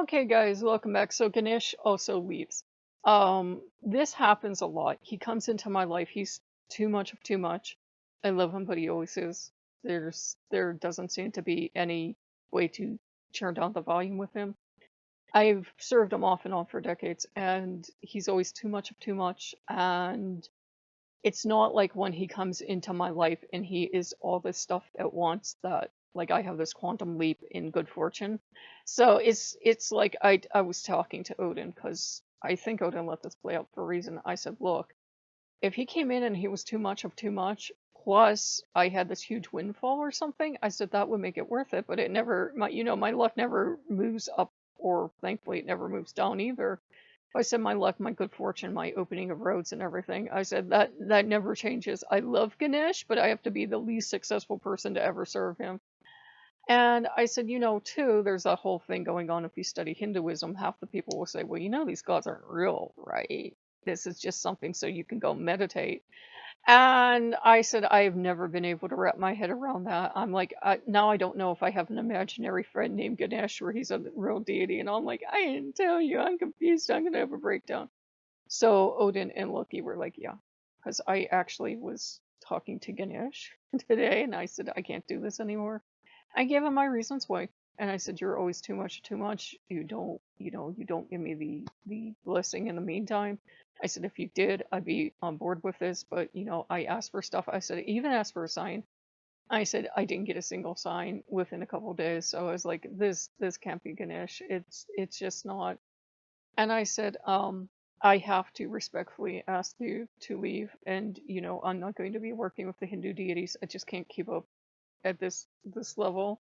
Okay, guys, welcome back. So Ganesh also leaves. This happens a lot. He comes into my life. He's too much of too much. I love him, but he always is. There doesn't seem to be any way to turn down the volume with him. I've served him off and on for decades, and he's always too much of too much. And it's not like when he comes into my life and he is all this stuff at once that like I have this quantum leap in good fortune. So it's like I was talking to Odin because I think Odin let this play out for a reason. I said, look, if he came in and he was too much of too much, plus I had this huge windfall or something, I said that would make it worth it. But it never, my luck never moves up, or thankfully it never moves down either. I said my luck, my good fortune, my opening of roads and everything. I said that never changes. I love Ganesh, but I have to be the least successful person to ever serve him. And I said, too, there's that whole thing going on. If you study Hinduism, half the people will say, well, these gods aren't real, right? This is just something so you can go meditate. And I said, I have never been able to wrap my head around that. I'm like, now I don't know if I have an imaginary friend named Ganesh where he's a real deity. And I'm like, I didn't tell you. I'm confused. I'm going to have a breakdown. So Odin and Loki were like, yeah. Because I actually was talking to Ganesh today and I said, I can't do this anymore. I gave him my reasons why. And I said, you're always too much, too much. You don't give me the blessing in the meantime. I said, if you did, I'd be on board with this. But, I asked for stuff. I said, I even asked for a sign. I said, I didn't get a single sign within a couple of days. So I was like, this can't be Ganesh. It's just not. And I said, I have to respectfully ask you to leave. And, I'm not going to be working with the Hindu deities. I just can't keep up at this level.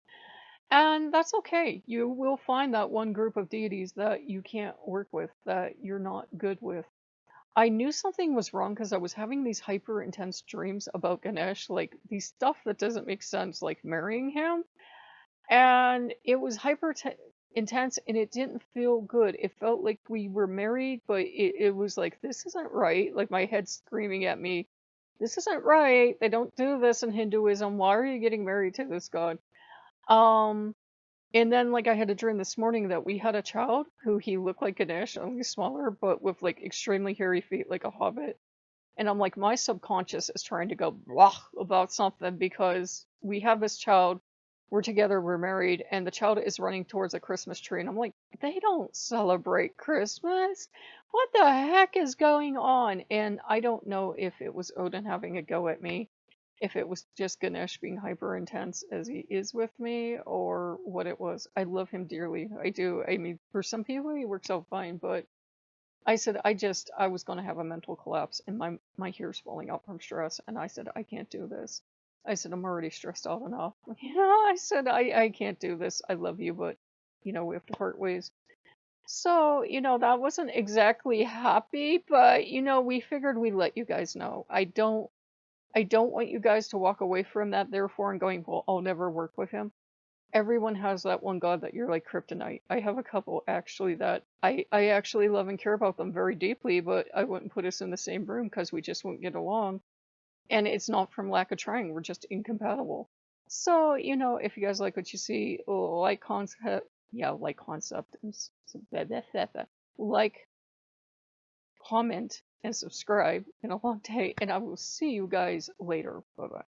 And that's okay. You will find that one group of deities that you can't work with, that you're not good with. I knew something was wrong because I was having these hyper intense dreams about Ganesh, like these stuff that doesn't make sense, like marrying him. And it was intense and it didn't feel good. It felt like we were married, but it was like, this isn't right. Like my head screaming at me, this isn't right. They don't do this in Hinduism. Why are you getting married to this god? Um, and then like I had a dream this morning that we had a child who he looked like Ganesh, only smaller, but with like extremely hairy feet like a hobbit. And I'm like, my subconscious is trying to go blah about something because we have this child, we're together, we're married, and the child is running towards a Christmas tree. And I'm like, they don't celebrate Christmas. What the heck is going on? And I don't know if it was Odin having a go at me, if it was just Ganesh being hyper intense as he is with me, or what it was. I love him dearly. I do. I mean, for some people, he works out fine, but I said I was going to have a mental collapse and my hair's falling out from stress. And I said, I can't do this. I said, I'm already stressed out enough. I said, I can't do this. I love you, but, we have to part ways. So, that wasn't exactly happy, but, we figured we'd let you guys know. I don't want you guys to walk away from that, therefore, and going, well, I'll never work with him. Everyone has that one god that you're like kryptonite. I have a couple actually that I actually love and care about them very deeply, but I wouldn't put us in the same room because we just wouldn't get along. And it's not from lack of trying, we're just incompatible. So, if you guys like what you see, like concept, yeah, like concept, like, comment, and subscribe in a long day, and I will see you guys later. Bye bye.